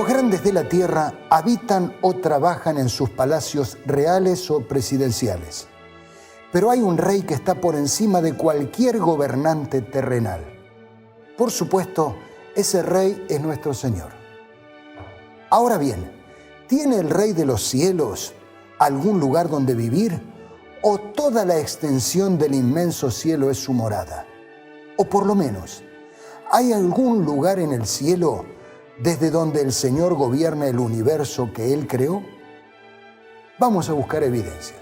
grandes de la tierra habitan o trabajan en sus palacios reales o presidenciales. Pero hay un rey que está por encima de cualquier gobernante terrenal. Por supuesto, ese rey es nuestro Señor. Ahora bien, ¿tiene el Rey de los cielos algún lugar donde vivir? ¿O toda la extensión del inmenso cielo es su morada? O por lo menos, ¿hay algún lugar en el cielo desde donde el Señor gobierna el universo que Él creó? Vamos a buscar evidencias.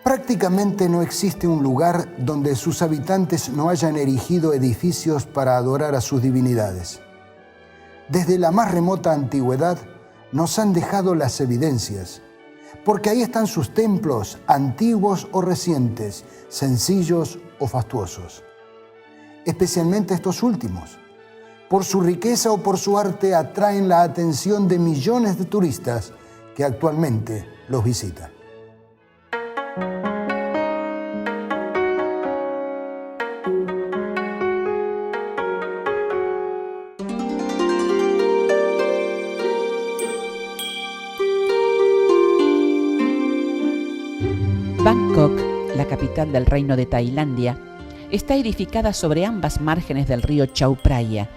Prácticamente no existe un lugar donde sus habitantes no hayan erigido edificios para adorar a sus divinidades. Desde la más remota antigüedad nos han dejado las evidencias, porque ahí están sus templos, antiguos o recientes, sencillos o fastuosos. Especialmente estos últimos, por su riqueza o por su arte, atraen la atención de millones de turistas que actualmente los visitan. Bangkok, la capital del reino de Tailandia, está edificada sobre ambas márgenes del río Chao Phraya,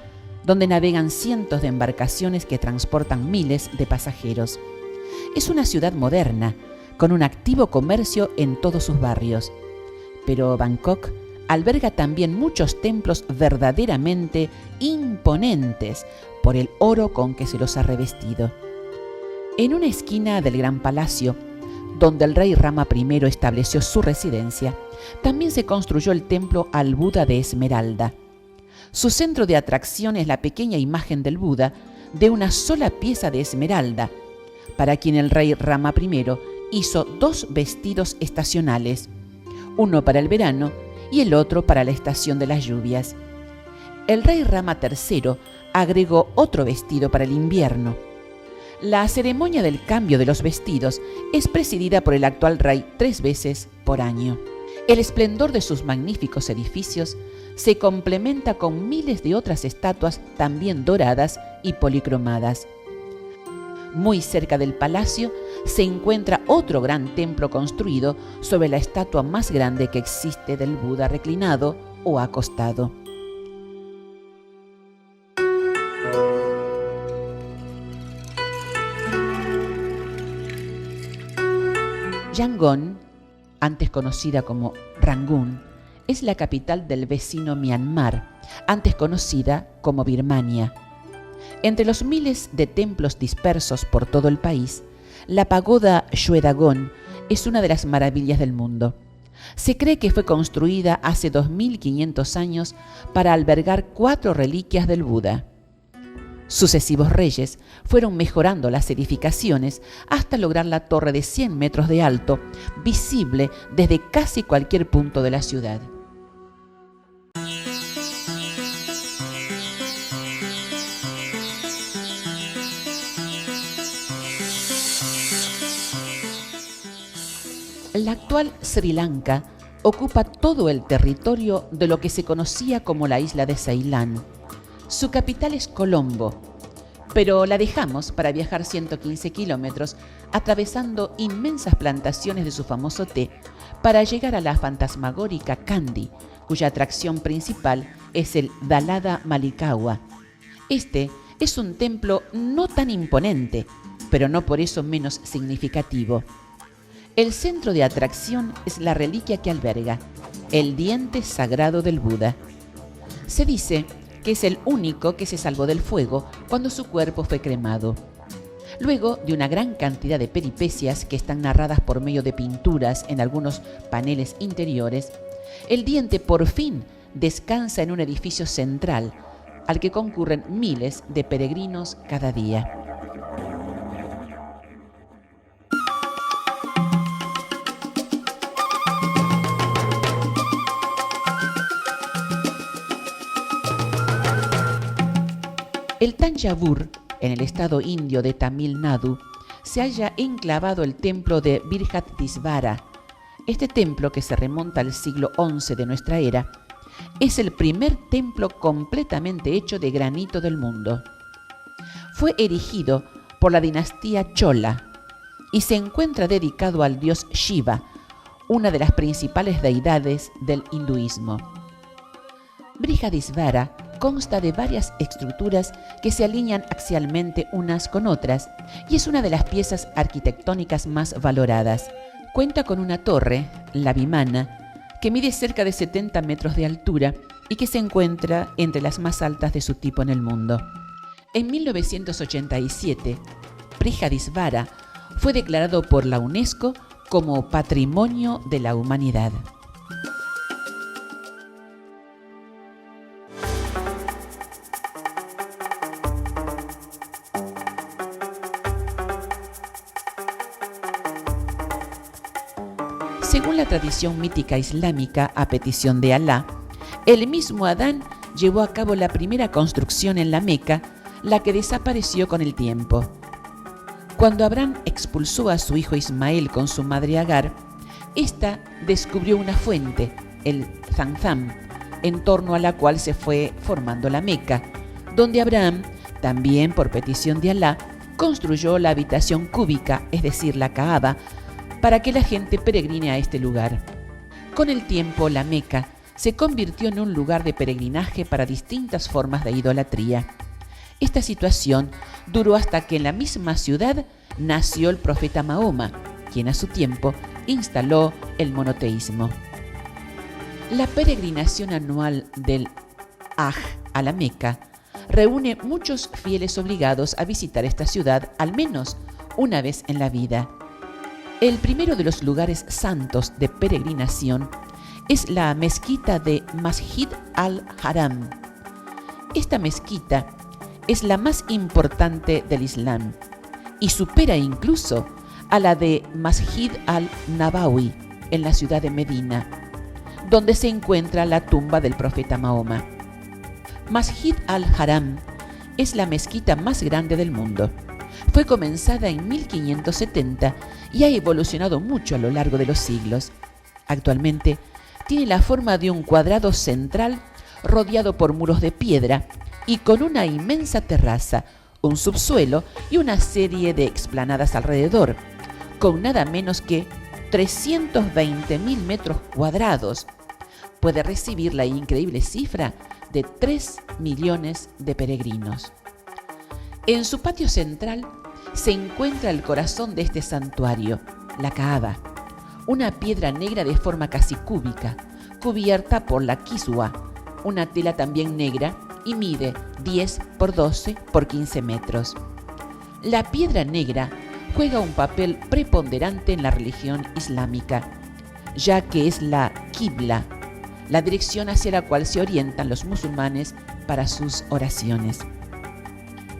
donde navegan cientos de embarcaciones que transportan miles de pasajeros. Es una ciudad moderna, con un activo comercio en todos sus barrios. Pero Bangkok alberga también muchos templos verdaderamente imponentes por el oro con que se los ha revestido. En una esquina del gran palacio, donde el rey Rama I estableció su residencia, también se construyó el templo al Buda de Esmeralda. Su centro de atracción es la pequeña imagen del Buda de una sola pieza de esmeralda, para quien el rey Rama I hizo 2 vestidos estacionales, uno para el verano y el otro para la estación de las lluvias. El rey Rama III agregó otro vestido para el invierno. La ceremonia del cambio de los vestidos es presidida por el actual rey 3 veces por año. El esplendor de sus magníficos edificios se complementa con miles de otras estatuas también doradas y policromadas. Muy cerca del palacio se encuentra otro gran templo construido sobre la estatua más grande que existe del Buda reclinado o acostado. Yangon, antes conocida como Rangún, es la capital del vecino Myanmar, antes conocida como Birmania. Entre los miles de templos dispersos por todo el país, la pagoda Shwedagon es una de las maravillas del mundo. Se cree que fue construida hace 2500 años para albergar 4 reliquias del Buda. Sucesivos reyes fueron mejorando las edificaciones hasta lograr la torre de 100 metros de alto, visible desde casi cualquier punto de la ciudad. La actual Sri Lanka ocupa todo el territorio de lo que se conocía como la isla de Ceilán. Su capital es Colombo, pero la dejamos para viajar 115 kilómetros atravesando inmensas plantaciones de su famoso té para llegar a la fantasmagórica Kandy, cuya atracción principal es el Dalada Malikawa. Este es un templo no tan imponente, pero no por eso menos significativo. El centro de atracción es la reliquia que alberga, el diente sagrado del Buda. Se dice que es el único que se salvó del fuego cuando su cuerpo fue cremado. Luego de una gran cantidad de peripecias que están narradas por medio de pinturas en algunos paneles interiores, el diente por fin descansa en un edificio central al que concurren miles de peregrinos cada día. El Tanjavur, en el estado indio de Tamil Nadu, se halla enclavado el templo de Brihadisvara. Este templo, que se remonta al siglo XI de nuestra era, es el primer templo completamente hecho de granito del mundo. Fue erigido por la dinastía Chola y se encuentra dedicado al dios Shiva, una de las principales deidades del hinduismo. Brihadisvara consta de varias estructuras que se alinean axialmente unas con otras y es una de las piezas arquitectónicas más valoradas. Cuenta con una torre, la Vimana, que mide cerca de 70 metros de altura y que se encuentra entre las más altas de su tipo en el mundo. En 1987, Brihadisvara fue declarado por la UNESCO como Patrimonio de la Humanidad. Según la tradición mítica islámica, a petición de Alá, el mismo Adán llevó a cabo la primera construcción en la Meca, la que desapareció con el tiempo. Cuando Abraham expulsó a su hijo Ismael con su madre Agar, ésta descubrió una fuente, el Zamzam, en torno a la cual se fue formando la Meca, donde Abraham, también por petición de Alá, construyó la habitación cúbica, es decir, la Kaaba, para que la gente peregrine a este lugar. Con el tiempo, la Meca se convirtió en un lugar de peregrinaje para distintas formas de idolatría. Esta situación duró hasta que en la misma ciudad nació el profeta Mahoma, quien a su tiempo instaló el monoteísmo. La peregrinación anual del Hajj a la Meca reúne muchos fieles obligados a visitar esta ciudad al menos una vez en la vida. El primero de los lugares santos de peregrinación es la mezquita de Masjid al-Haram. Esta mezquita es la más importante del Islam y supera incluso a la de Masjid al-Nabawi en la ciudad de Medina, donde se encuentra la tumba del profeta Mahoma. Masjid al-Haram es la mezquita más grande del mundo. Fue comenzada en 1570 y ha evolucionado mucho a lo largo de los siglos. Actualmente tiene la forma de un cuadrado central rodeado por muros de piedra y con una inmensa terraza, un subsuelo y una serie de explanadas alrededor, con nada menos que 320.000 metros cuadrados. Puede recibir la increíble cifra de 3 millones de peregrinos. En su patio central se encuentra el corazón de este santuario, la Kaaba, una piedra negra de forma casi cúbica, cubierta por la kiswa, una tela también negra y mide 10 por 12 por 15 metros. La piedra negra juega un papel preponderante en la religión islámica, ya que es la Qibla, la dirección hacia la cual se orientan los musulmanes para sus oraciones.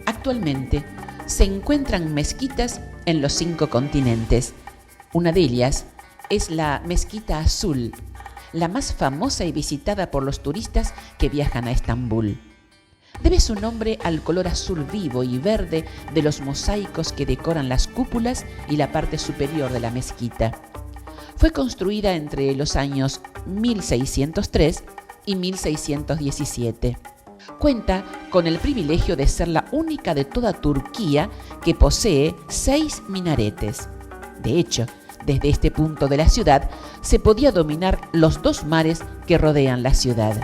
Actualmente se encuentran mezquitas en los 5 continentes. Una de ellas es la Mezquita Azul, la más famosa y visitada por los turistas que viajan a Estambul. Debe su nombre al color azul vivo y verde de los mosaicos que decoran las cúpulas y la parte superior de la mezquita. Fue construida entre los años 1603 y 1617. Cuenta con el privilegio de ser la única de toda Turquía que posee 6 minaretes. De hecho, desde este punto de la ciudad se podía dominar los 2 mares que rodean la ciudad.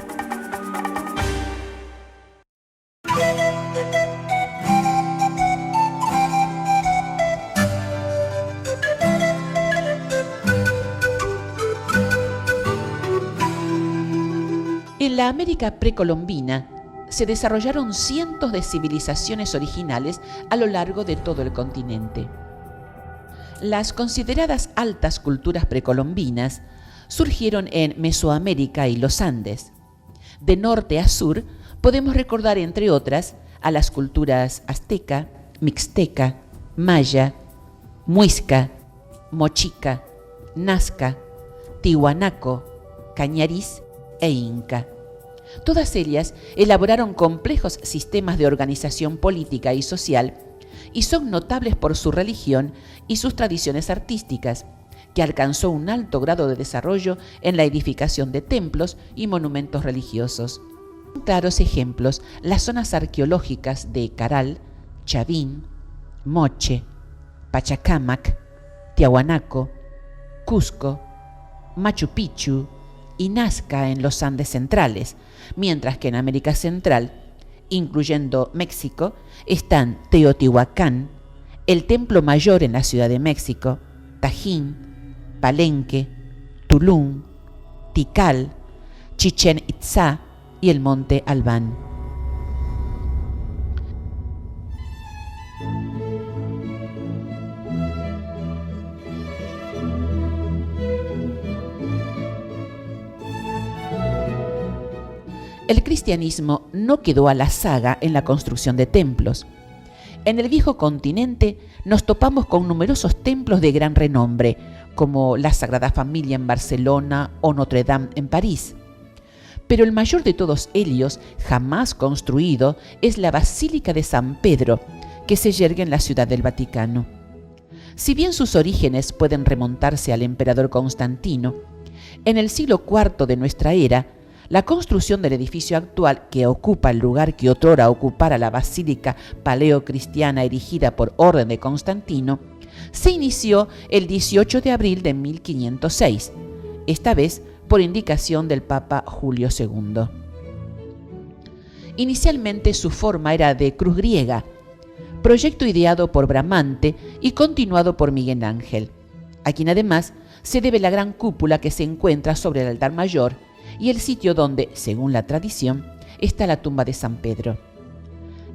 En la América precolombina se desarrollaron cientos de civilizaciones originales a lo largo de todo el continente. Las consideradas altas culturas precolombinas surgieron en Mesoamérica y los Andes. De norte a sur podemos recordar, entre otras, a las culturas azteca, mixteca, maya, muisca, mochica, nazca, tihuanaco, cañariz e inca. Todas ellas elaboraron complejos sistemas de organización política y social y son notables por su religión y sus tradiciones artísticas, que alcanzó un alto grado de desarrollo en la edificación de templos y monumentos religiosos. Claros ejemplos las zonas arqueológicas de Caral, Chavín, Moche, Pachacámac, Tiahuanaco, Cusco, Machu Picchu y Nazca en los Andes centrales, mientras que en América Central, incluyendo México, están Teotihuacán, el Templo Mayor en la Ciudad de México, Tajín, Palenque, Tulum, Tikal, Chichén Itzá y el Monte Albán. El cristianismo no quedó a la saga en la construcción de templos. En el viejo continente nos topamos con numerosos templos de gran renombre, como la Sagrada Familia en Barcelona o Notre Dame en París. Pero el mayor de todos ellos, jamás construido, es la Basílica de San Pedro, que se yergue en la Ciudad del Vaticano. Si bien sus orígenes pueden remontarse al emperador Constantino, en el siglo IV de nuestra era, la construcción del edificio actual, que ocupa el lugar que otrora ocupara la basílica paleocristiana erigida por orden de Constantino, se inició el 18 de abril de 1506, esta vez por indicación del Papa Julio II. Inicialmente su forma era de cruz griega, proyecto ideado por Bramante y continuado por Miguel Ángel, a quien además se debe la gran cúpula que se encuentra sobre el altar mayor y el sitio donde, según la tradición, está la tumba de San Pedro.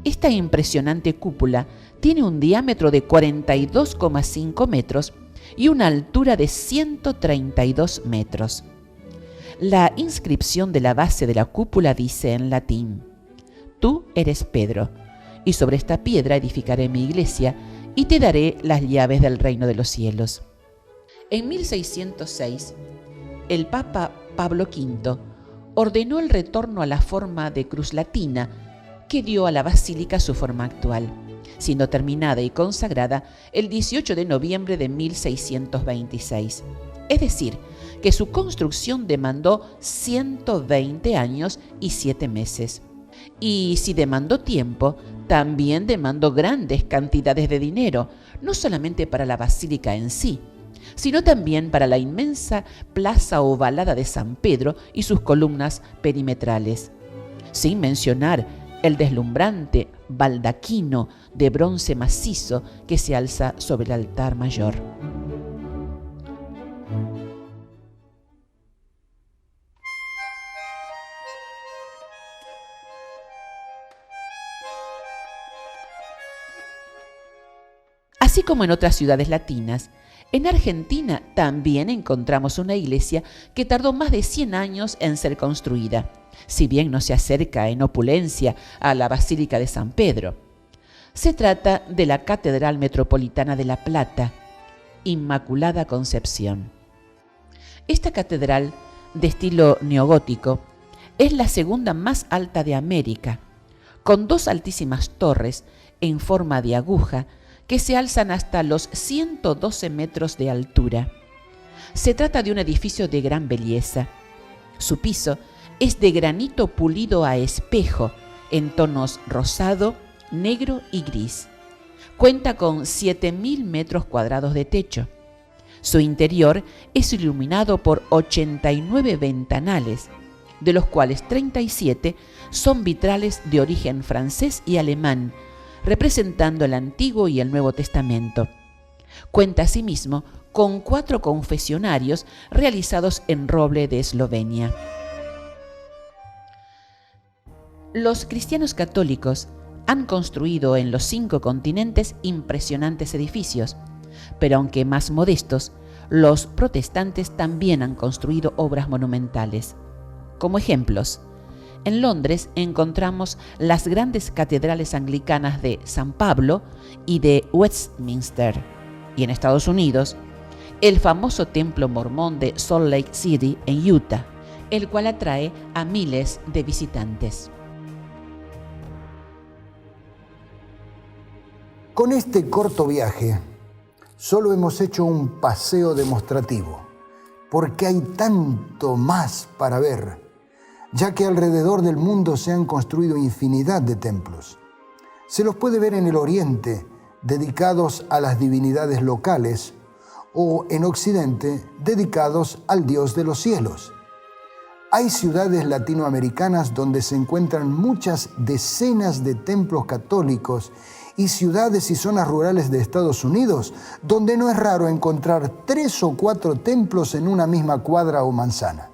Esta impresionante cúpula tiene un diámetro de 42,5 metros y una altura de 132 metros. La inscripción de la base de la cúpula dice en latín: «Tú eres Pedro, y sobre esta piedra edificaré mi iglesia, y te daré las llaves del reino de los cielos». En 1606, el Papa Pablo V ordenó el retorno a la forma de cruz latina que dio a la basílica su forma actual, siendo terminada y consagrada el 18 de noviembre de 1626. Es decir, que su construcción demandó 120 años y 7 meses. Y si demandó tiempo, también demandó grandes cantidades de dinero, no solamente para la basílica en sí, sino también para la inmensa plaza ovalada de San Pedro y sus columnas perimetrales, sin mencionar el deslumbrante baldaquino de bronce macizo que se alza sobre el altar mayor. Así como en otras ciudades latinas, en Argentina también encontramos una iglesia que tardó más de 100 años en ser construida, si bien no se acerca en opulencia a la Basílica de San Pedro. Se trata de la Catedral Metropolitana de La Plata, Inmaculada Concepción. Esta catedral, de estilo neogótico, es la segunda más alta de América, con 2 altísimas torres en forma de aguja que se alzan hasta los 112 metros de altura. Se trata de un edificio de gran belleza. Su piso es de granito pulido a espejo, en tonos rosado, negro y gris. Cuenta con 7.000 metros cuadrados de techo. Su interior es iluminado por 89 ventanales, de los cuales 37 son vitrales de origen francés y alemán, representando el Antiguo y el Nuevo Testamento. Cuenta asimismo con 4 confesionarios realizados en roble de Eslovenia. Los cristianos católicos han construido en los 5 continentes impresionantes edificios, pero aunque más modestos, los protestantes también han construido obras monumentales. Como ejemplos, En Londres encontramos las grandes catedrales anglicanas de San Pablo y de Westminster. Y en Estados Unidos, el famoso templo mormón de Salt Lake City en Utah, el cual atrae a miles de visitantes. Con este corto viaje, solo hemos hecho un paseo demostrativo, porque hay tanto más para ver, ya que alrededor del mundo se han construido infinidad de templos. Se los puede ver en el Oriente, dedicados a las divinidades locales, o en Occidente, dedicados al Dios de los cielos. Hay ciudades latinoamericanas donde se encuentran muchas decenas de templos católicos y ciudades y zonas rurales de Estados Unidos donde no es raro encontrar 3 o 4 templos en una misma cuadra o manzana.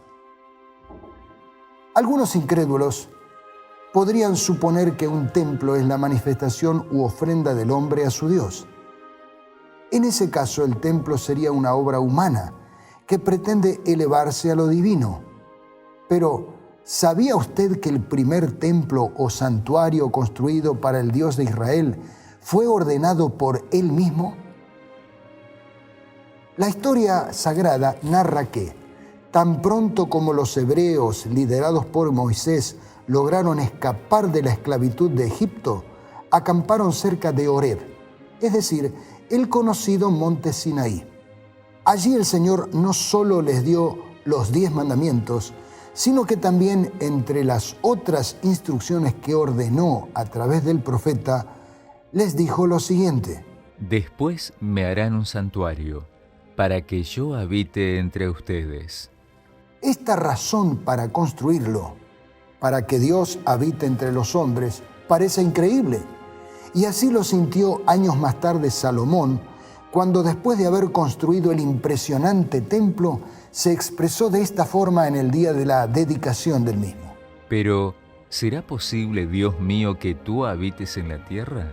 Algunos incrédulos podrían suponer que un templo es la manifestación u ofrenda del hombre a su Dios. En ese caso, el templo sería una obra humana que pretende elevarse a lo divino. Pero, ¿sabía usted que el primer templo o santuario construido para el Dios de Israel fue ordenado por Él mismo? La historia sagrada narra que, tan pronto como los hebreos, liderados por Moisés, lograron escapar de la esclavitud de Egipto, acamparon cerca de Horeb, es decir, el conocido monte Sinaí. Allí el Señor no solo les dio los 10 mandamientos, sino que también entre las otras instrucciones que ordenó a través del profeta, les dijo lo siguiente: Después me harán un santuario, para que yo habite entre ustedes. Esta razón para construirlo, para que Dios habite entre los hombres, parece increíble. Y así lo sintió años más tarde Salomón, cuando después de haber construido el impresionante templo, se expresó de esta forma en el día de la dedicación del mismo. Pero, ¿será posible, Dios mío, que tú habites en la tierra?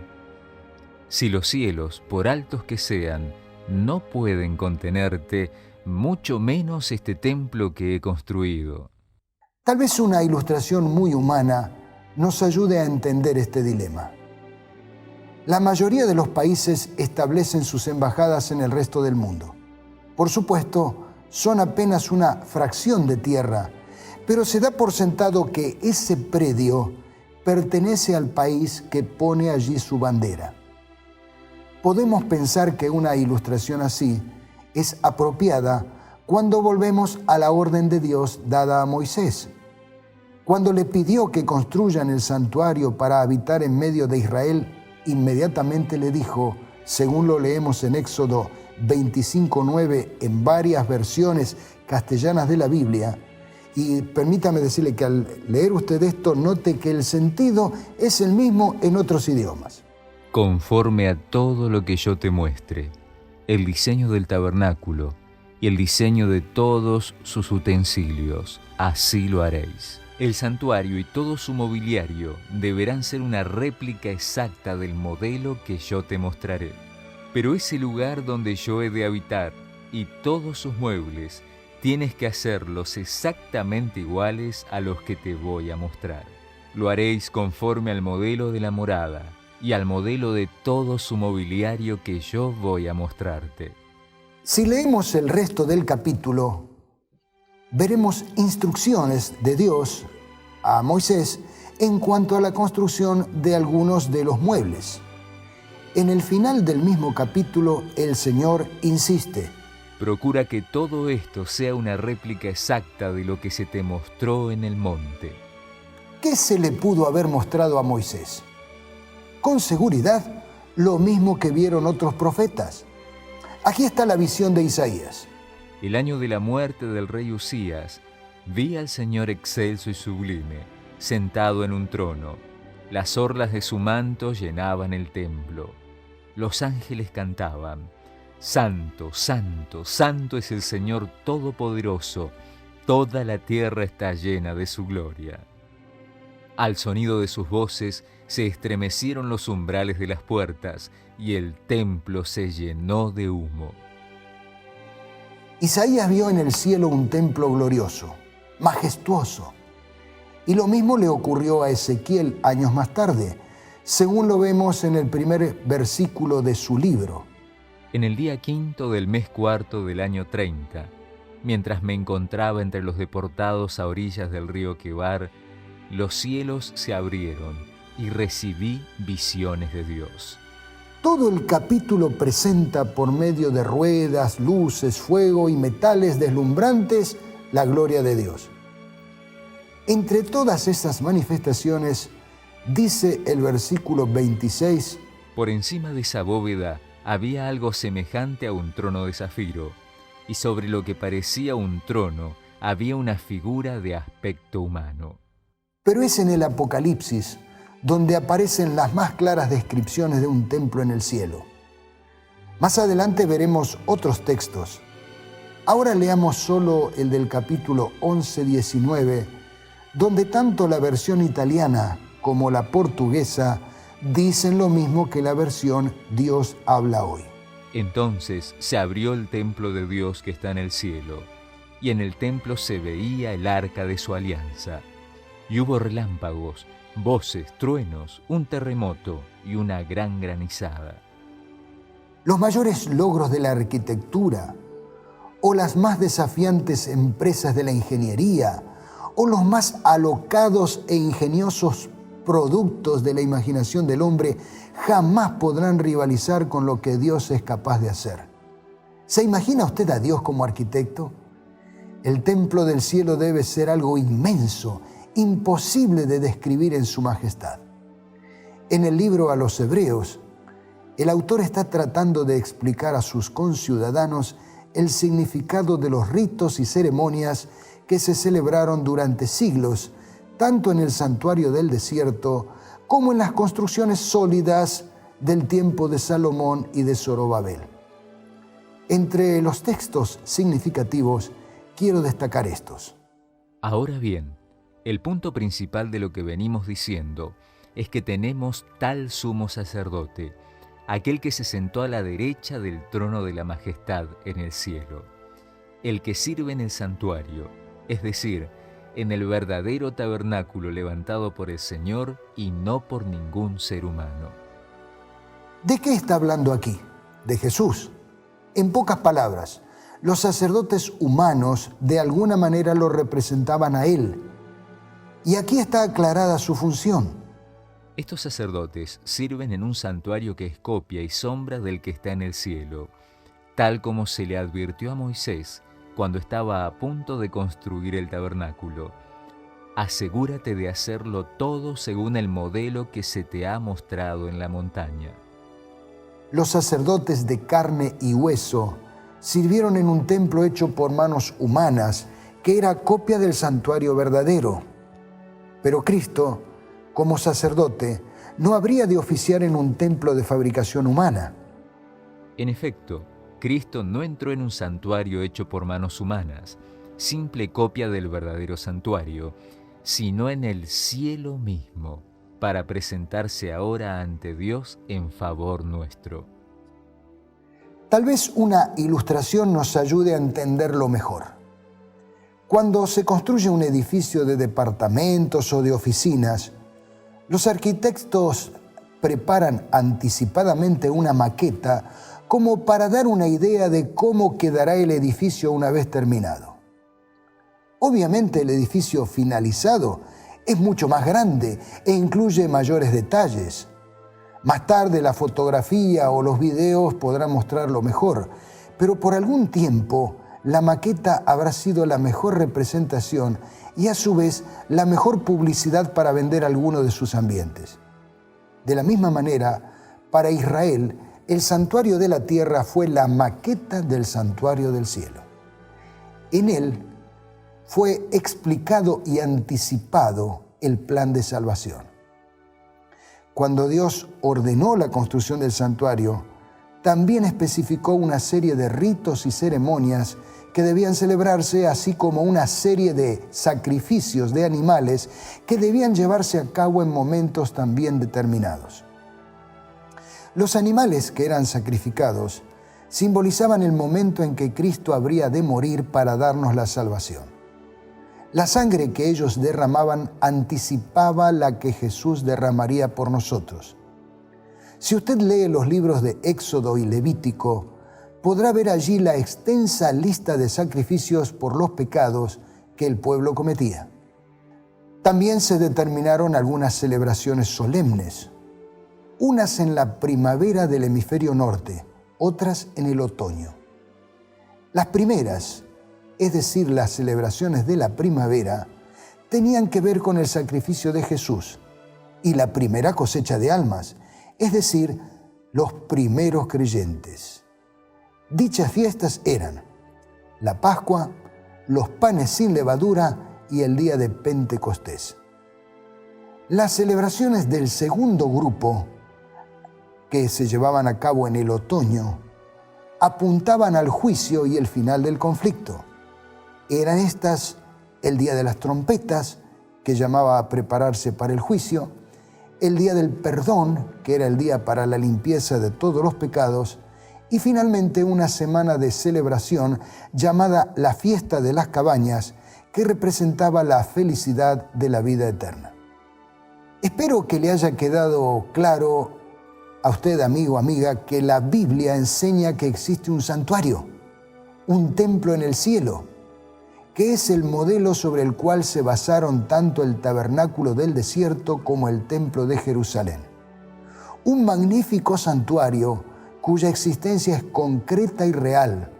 Si los cielos, por altos que sean, no pueden contenerte, mucho menos este templo que he construido. Tal vez una ilustración muy humana nos ayude a entender este dilema. La mayoría de los países establecen sus embajadas en el resto del mundo. Por supuesto, son apenas una fracción de tierra, pero se da por sentado que ese predio pertenece al país que pone allí su bandera. Podemos pensar que una ilustración así es apropiada cuando volvemos a la orden de Dios dada a Moisés. Cuando le pidió que construyan el santuario para habitar en medio de Israel, inmediatamente le dijo, según lo leemos en Éxodo 25:9 en varias versiones castellanas de la Biblia, y permítame decirle que al leer usted esto, note que el sentido es el mismo en otros idiomas. Conforme a todo lo que yo te muestre, el diseño del tabernáculo y el diseño de todos sus utensilios, así lo haréis. El santuario y todo su mobiliario deberán ser una réplica exacta del modelo que yo te mostraré. Pero ese lugar donde yo he de habitar y todos sus muebles, tienes que hacerlos exactamente iguales a los que te voy a mostrar. Lo haréis conforme al modelo de la morada y al modelo de todo su mobiliario que yo voy a mostrarte. Si leemos el resto del capítulo, veremos instrucciones de Dios a Moisés en cuanto a la construcción de algunos de los muebles. En el final del mismo capítulo, el Señor insiste: procura que todo esto sea una réplica exacta de lo que se te mostró en el monte. ¿Qué se le pudo haber mostrado a Moisés? Con seguridad, lo mismo que vieron otros profetas. Aquí está la visión de Isaías. El año de la muerte del rey Usías, vi al Señor excelso y sublime, sentado en un trono. Las orlas de su manto llenaban el templo. Los ángeles cantaban: Santo, santo, santo es el Señor Todopoderoso, toda la tierra está llena de su gloria. Al sonido de sus voces se estremecieron los umbrales de las puertas y el templo se llenó de humo. Isaías vio en el cielo un templo glorioso, majestuoso. Y lo mismo le ocurrió a Ezequiel años más tarde, según lo vemos en el primer versículo de su libro. En el día 5 del mes 4 del año 30, mientras me encontraba entre los deportados a orillas del río Quebar, los cielos se abrieron y recibí visiones de Dios. Todo el capítulo presenta por medio de ruedas, luces, fuego y metales deslumbrantes la gloria de Dios. Entre todas esas manifestaciones, dice el versículo 26, por encima de esa bóveda había algo semejante a un trono de zafiro, y sobre lo que parecía un trono había una figura de aspecto humano. Pero es en el Apocalipsis donde aparecen las más claras descripciones de un templo en el cielo. Más adelante veremos otros textos. Ahora leamos solo el del capítulo 11-19, donde tanto la versión italiana como la portuguesa dicen lo mismo que la versión Dios habla hoy. Entonces se abrió el templo de Dios que está en el cielo, y en el templo se veía el arca de su alianza. Y hubo relámpagos, voces, truenos, un terremoto y una gran granizada. Los mayores logros de la arquitectura, o las más desafiantes empresas de la ingeniería, o los más alocados e ingeniosos productos de la imaginación del hombre, jamás podrán rivalizar con lo que Dios es capaz de hacer. ¿Se imagina usted a Dios como arquitecto? El templo del cielo debe ser algo inmenso, imposible de describir en su majestad. En el libro a los Hebreos, el autor está tratando de explicar a sus conciudadanos el significado de los ritos y ceremonias que se celebraron durante siglos, tanto en el santuario del desierto como en las construcciones sólidas del tiempo de Salomón y de Zorobabel. Entre los textos significativos, quiero destacar estos. Ahora bien, el punto principal de lo que venimos diciendo es que tenemos tal sumo sacerdote, aquel que se sentó a la derecha del trono de la majestad en el cielo, el que sirve en el santuario, es decir, en el verdadero tabernáculo levantado por el Señor y no por ningún ser humano. ¿De qué está hablando aquí? De Jesús. En pocas palabras, los sacerdotes humanos de alguna manera lo representaban a Él. Y aquí está aclarada su función. Estos sacerdotes sirven en un santuario que es copia y sombra del que está en el cielo, tal como se le advirtió a Moisés cuando estaba a punto de construir el tabernáculo. Asegúrate de hacerlo todo según el modelo que se te ha mostrado en la montaña. Los sacerdotes de carne y hueso sirvieron en un templo hecho por manos humanas, que era copia del santuario verdadero. Pero Cristo, como sacerdote, no habría de oficiar en un templo de fabricación humana. En efecto, Cristo no entró en un santuario hecho por manos humanas, simple copia del verdadero santuario, sino en el cielo mismo, para presentarse ahora ante Dios en favor nuestro. Tal vez una ilustración nos ayude a entenderlo mejor. Cuando se construye un edificio de departamentos o de oficinas, los arquitectos preparan anticipadamente una maqueta como para dar una idea de cómo quedará el edificio una vez terminado. Obviamente el edificio finalizado es mucho más grande e incluye mayores detalles. Más tarde la fotografía o los videos podrán mostrarlo mejor, pero por algún tiempo la maqueta habrá sido la mejor representación y a su vez la mejor publicidad para vender alguno de sus ambientes. De la misma manera, para Israel, el santuario de la tierra fue la maqueta del santuario del cielo. En él fue explicado y anticipado el plan de salvación. Cuando Dios ordenó la construcción del santuario, también especificó una serie de ritos y ceremonias que debían celebrarse, así como una serie de sacrificios de animales que debían llevarse a cabo en momentos también determinados. Los animales que eran sacrificados simbolizaban el momento en que Cristo habría de morir para darnos la salvación. La sangre que ellos derramaban anticipaba la que Jesús derramaría por nosotros. Si usted lee los libros de Éxodo y Levítico, podrá ver allí la extensa lista de sacrificios por los pecados que el pueblo cometía. También se determinaron algunas celebraciones solemnes, unas en la primavera del hemisferio norte, otras en el otoño. Las primeras, es decir, las celebraciones de la primavera, tenían que ver con el sacrificio de Jesús y la primera cosecha de almas, es decir, los primeros creyentes. Dichas fiestas eran la Pascua, los panes sin levadura y el día de Pentecostés. Las celebraciones del segundo grupo, que se llevaban a cabo en el otoño, apuntaban al juicio y el final del conflicto. Eran estas el día de las trompetas, que llamaba a prepararse para el juicio, el día del perdón, que era el día para la limpieza de todos los pecados, y finalmente una semana de celebración llamada la Fiesta de las Cabañas, que representaba la felicidad de la vida eterna. Espero que le haya quedado claro a usted, amigo, amiga, que la Biblia enseña que existe un santuario, un templo en el cielo, que es el modelo sobre el cual se basaron tanto el tabernáculo del desierto como el templo de Jerusalén. Un magnífico santuario cuya existencia es concreta y real.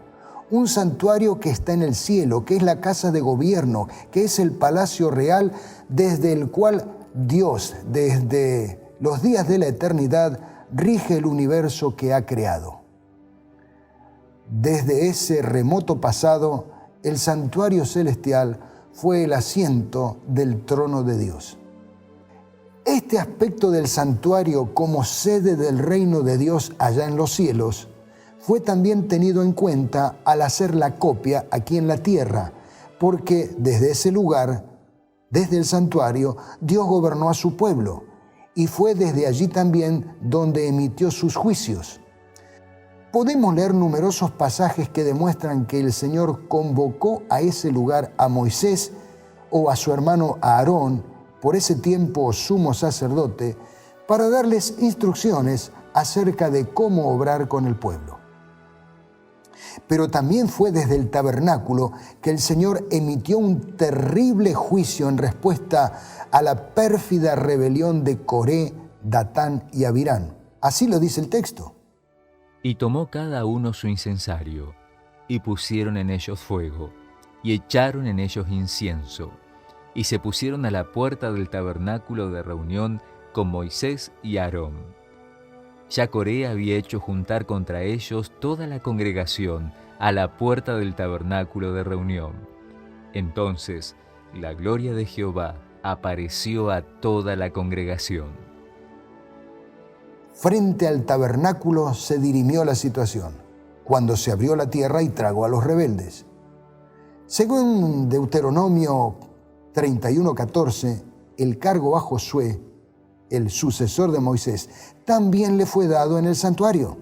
Un santuario que está en el cielo, que es la casa de gobierno, que es el palacio real desde el cual Dios, desde los días de la eternidad, rige el universo que ha creado. Desde ese remoto pasado, el santuario celestial fue el asiento del trono de Dios. Este aspecto del santuario como sede del reino de Dios allá en los cielos fue también tenido en cuenta al hacer la copia aquí en la tierra, porque desde ese lugar, desde el santuario, Dios gobernó a su pueblo y fue desde allí también donde emitió sus juicios. Podemos leer numerosos pasajes que demuestran que el Señor convocó a ese lugar a Moisés o a su hermano Aarón, por ese tiempo sumo sacerdote, para darles instrucciones acerca de cómo obrar con el pueblo. Pero también fue desde el tabernáculo que el Señor emitió un terrible juicio en respuesta a la pérfida rebelión de Coré, Datán y Abirán. Así lo dice el texto. Y tomó cada uno su incensario, y pusieron en ellos fuego, y echaron en ellos incienso, y se pusieron a la puerta del tabernáculo de reunión con Moisés y Aarón. Ya Coré había hecho juntar contra ellos toda la congregación a la puerta del tabernáculo de reunión. Entonces la gloria de Jehová apareció a toda la congregación. Frente al tabernáculo se dirimió la situación, cuando se abrió la tierra y tragó a los rebeldes. Según Deuteronomio 31:14, el cargo a Josué, el sucesor de Moisés, también le fue dado en el santuario.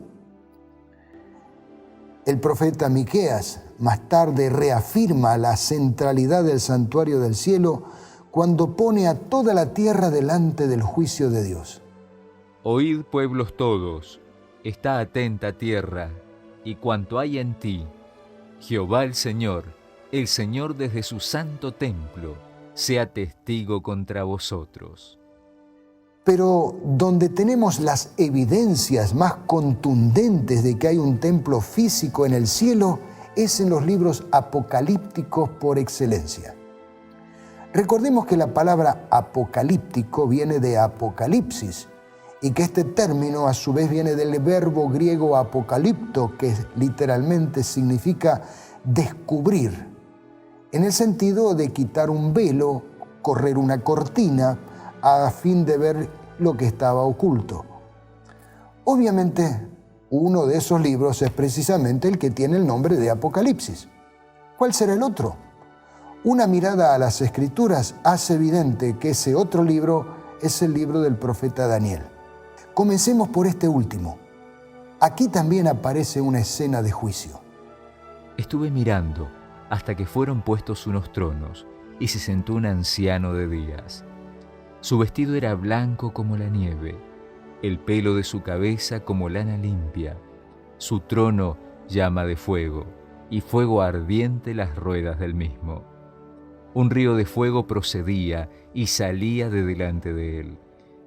El profeta Miqueas más tarde reafirma la centralidad del santuario del cielo cuando pone a toda la tierra delante del juicio de Dios. Oíd, pueblos todos, está atenta tierra, y cuanto hay en ti, Jehová el Señor desde su santo templo, sea testigo contra vosotros. Pero donde tenemos las evidencias más contundentes de que hay un templo físico en el cielo es en los libros apocalípticos por excelencia. Recordemos que la palabra apocalíptico viene de apocalipsis y que este término a su vez viene del verbo griego apocalipto, que literalmente significa descubrir, en el sentido de quitar un velo, correr una cortina, a fin de ver lo que estaba oculto. Obviamente, uno de esos libros es precisamente el que tiene el nombre de Apocalipsis. ¿Cuál será el otro? Una mirada a las Escrituras hace evidente que ese otro libro es el libro del profeta Daniel. Comencemos por este último. Aquí también aparece una escena de juicio. Estuve mirando hasta que fueron puestos unos tronos, y se sentó un anciano de días. Su vestido era blanco como la nieve, el pelo de su cabeza como lana limpia, su trono llama de fuego, y fuego ardiente las ruedas del mismo. Un río de fuego procedía y salía de delante de él.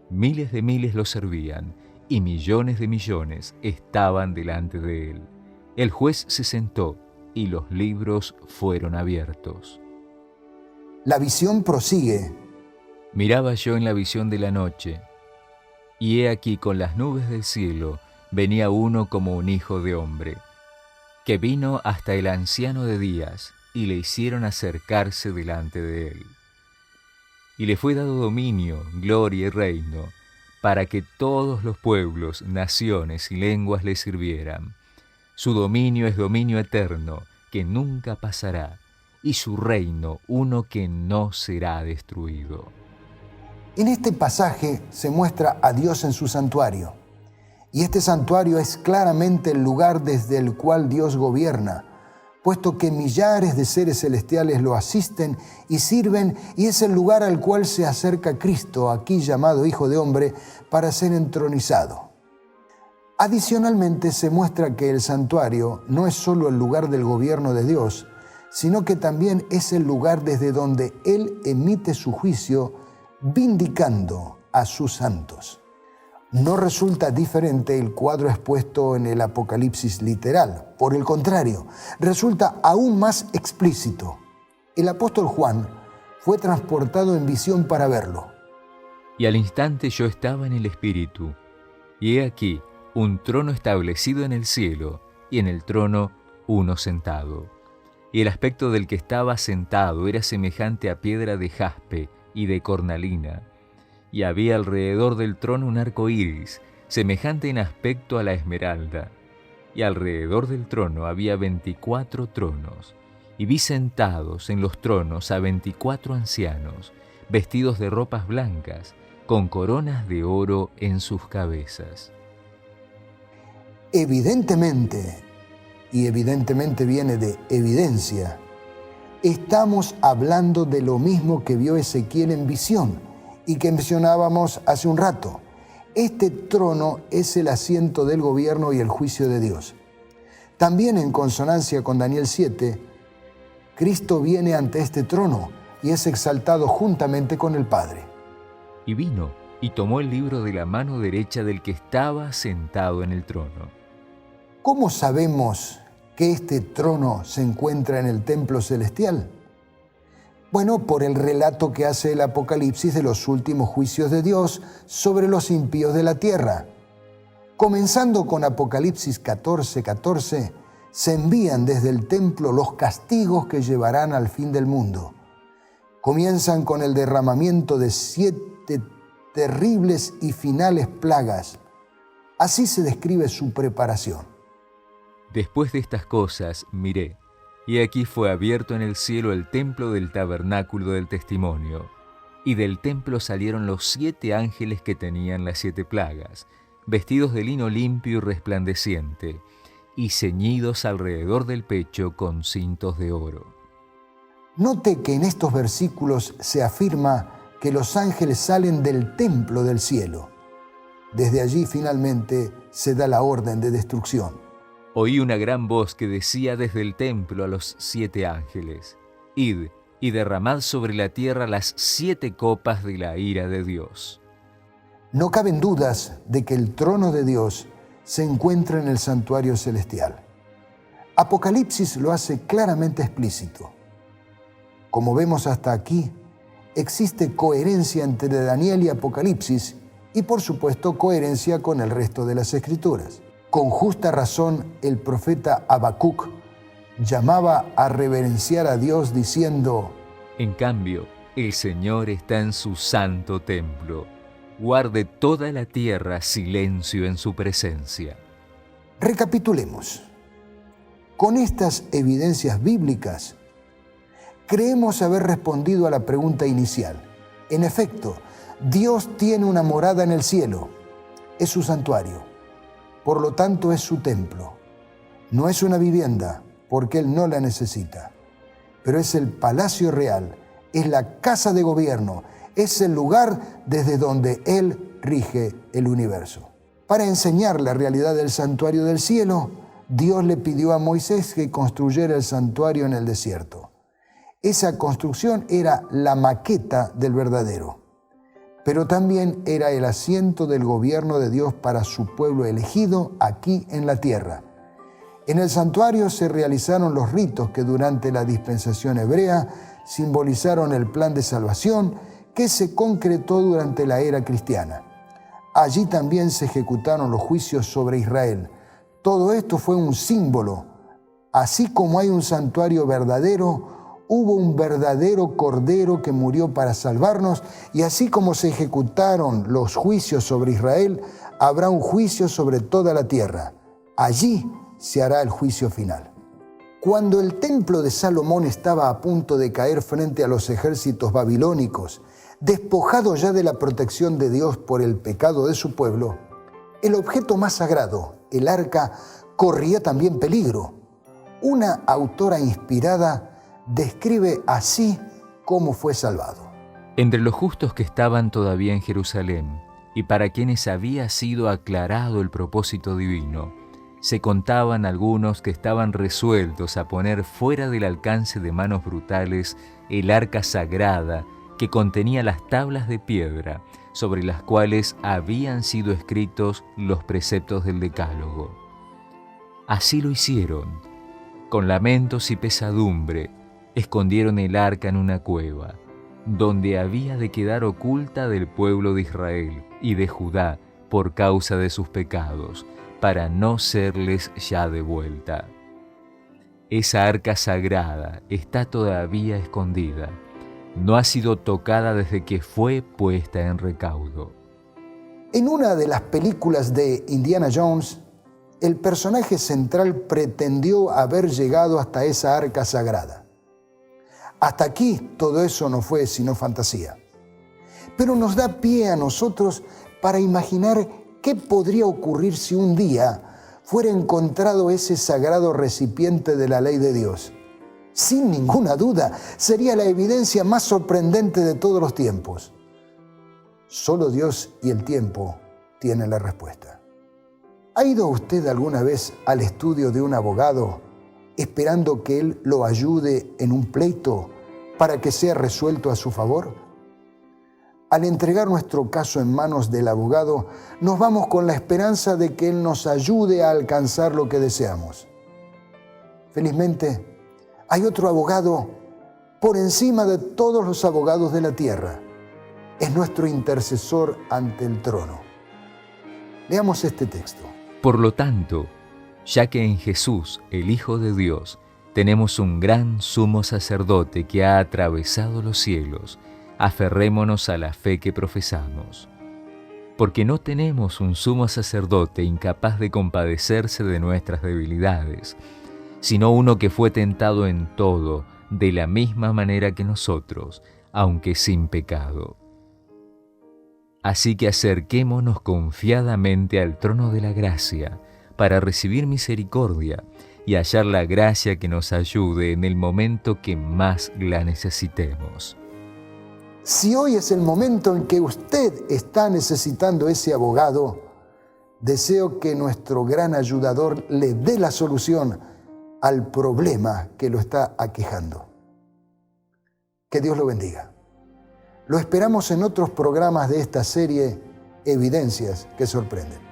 Miles de miles lo servían, y millones de millones estaban delante de él. El juez se sentó, y los libros fueron abiertos. La visión prosigue. Miraba yo en la visión de la noche, y he aquí con las nubes del cielo venía uno como un hijo de hombre, que vino hasta el anciano de días, y le hicieron acercarse delante de él. Y le fue dado dominio, gloria y reino, para que todos los pueblos, naciones y lenguas le sirvieran. Su dominio es dominio eterno, que nunca pasará, y su reino uno que no será destruido. En este pasaje se muestra a Dios en su santuario, y este santuario es claramente el lugar desde el cual Dios gobierna, puesto que millares de seres celestiales lo asisten y sirven, y es el lugar al cual se acerca Cristo, aquí llamado Hijo de Hombre, para ser entronizado. Adicionalmente se muestra que el santuario no es solo el lugar del gobierno de Dios, sino que también es el lugar desde donde Él emite su juicio, vindicando a sus santos. No resulta diferente el cuadro expuesto en el Apocalipsis literal. Por el contrario, resulta aún más explícito. El apóstol Juan fue transportado en visión para verlo. Y al instante yo estaba en el Espíritu, y he aquí un trono establecido en el cielo, y en el trono uno sentado. Y el aspecto del que estaba sentado era semejante a piedra de jaspe y de cornalina, y había alrededor del trono un arco iris, semejante en aspecto a la esmeralda, y alrededor del trono había 24 tronos, y vi sentados en los tronos a 24 ancianos, vestidos de ropas blancas, con coronas de oro en sus cabezas. Evidentemente, y evidentemente viene de evidencia, estamos hablando de lo mismo que vio Ezequiel en visión y que mencionábamos hace un rato. Este trono es el asiento del gobierno y el juicio de Dios. También en consonancia con Daniel 7, Cristo viene ante este trono y es exaltado juntamente con el Padre. Y vino y tomó el libro de la mano derecha del que estaba sentado en el trono. ¿Cómo sabemos que este trono se encuentra en el templo celestial? Bueno, por el relato que hace el Apocalipsis de los últimos juicios de Dios sobre los impíos de la tierra. Comenzando con Apocalipsis 14:14, se envían desde el templo los castigos que llevarán al fin del mundo. Comienzan con el derramamiento de 7 terribles y finales plagas. Así se describe su preparación. Después de estas cosas miré, y aquí fue abierto en el cielo el templo del tabernáculo del testimonio, y del templo salieron los 7 ángeles que tenían las 7 plagas, vestidos de lino limpio y resplandeciente, y ceñidos alrededor del pecho con cintos de oro. Note que en estos versículos se afirma que los ángeles salen del templo del cielo. Desde allí finalmente se da la orden de destrucción. Oí una gran voz que decía desde el templo a los 7 ángeles: Id y derramad sobre la tierra las 7 copas de la ira de Dios. No caben dudas de que el trono de Dios se encuentra en el santuario celestial. Apocalipsis lo hace claramente explícito. Como vemos hasta aquí, existe coherencia entre Daniel y Apocalipsis y, por supuesto, coherencia con el resto de las Escrituras. Con justa razón, el profeta Habacuc llamaba a reverenciar a Dios diciendo: En cambio, el Señor está en su santo templo. Guarde toda la tierra silencio en su presencia. Recapitulemos. Con estas evidencias bíblicas, creemos haber respondido a la pregunta inicial. En efecto, Dios tiene una morada en el cielo. Es su santuario. Por lo tanto, es su templo. No es una vivienda, porque Él no la necesita, pero es el palacio real es la casa de gobierno, es el lugar desde donde Él rige el universo. Para enseñar la realidad del santuario del cielo, Dios le pidió a Moisés que construyera el santuario en el desierto. Esa construcción era la maqueta del verdadero, pero también era el asiento del gobierno de Dios para su pueblo elegido aquí en la tierra. En el santuario se realizaron los ritos que durante la dispensación hebrea simbolizaron el plan de salvación que se concretó durante la era cristiana. Allí también se ejecutaron los juicios sobre Israel. Todo esto fue un símbolo. Así como hay un santuario verdadero, hubo un verdadero Cordero que murió para salvarnos, y así como se ejecutaron los juicios sobre Israel, habrá un juicio sobre toda la tierra. Allí se hará el juicio final. Cuando el templo de Salomón estaba a punto de caer frente a los ejércitos babilónicos, despojado ya de la protección de Dios por el pecado de su pueblo, el objeto más sagrado, el arca, corría también peligro. Una autora inspirada describe así cómo fue salvado. Entre los justos que estaban todavía en Jerusalén y para quienes había sido aclarado el propósito divino, se contaban algunos que estaban resueltos a poner fuera del alcance de manos brutales el arca sagrada que contenía las tablas de piedra sobre las cuales habían sido escritos los preceptos del Decálogo. Así lo hicieron. Con lamentos y pesadumbre, escondieron el arca en una cueva, donde había de quedar oculta del pueblo de Israel y de Judá por causa de sus pecados, para no serles ya devuelta. Esa arca sagrada está todavía escondida. No ha sido tocada desde que fue puesta en recaudo. En una de las películas de Indiana Jones, el personaje central pretendió haber llegado hasta esa arca sagrada. Hasta aquí todo eso no fue sino fantasía. Pero nos da pie a nosotros para imaginar qué podría ocurrir si un día fuera encontrado ese sagrado recipiente de la ley de Dios. Sin ninguna duda, sería la evidencia más sorprendente de todos los tiempos. Solo Dios y el tiempo tienen la respuesta. ¿Ha ido usted alguna vez al estudio de un abogado esperando que él lo ayude en un pleito para que sea resuelto a su favor? Al entregar nuestro caso en manos del abogado, nos vamos con la esperanza de que él nos ayude a alcanzar lo que deseamos. Felizmente, hay otro abogado por encima de todos los abogados de la tierra. Es nuestro intercesor ante el trono. Leamos este texto. Por lo tanto, ya que en Jesús, el Hijo de Dios, tenemos un gran sumo sacerdote que ha atravesado los cielos, aferrémonos a la fe que profesamos. Porque no tenemos un sumo sacerdote incapaz de compadecerse de nuestras debilidades, sino uno que fue tentado en todo, de la misma manera que nosotros, aunque sin pecado. Así que acerquémonos confiadamente al trono de la gracia, para recibir misericordia y hallar la gracia que nos ayude en el momento que más la necesitemos. Si hoy es el momento en que usted está necesitando ese abogado, deseo que nuestro gran ayudador le dé la solución al problema que lo está aquejando. Que Dios lo bendiga. Lo esperamos en otros programas de esta serie Evidencias que sorprenden.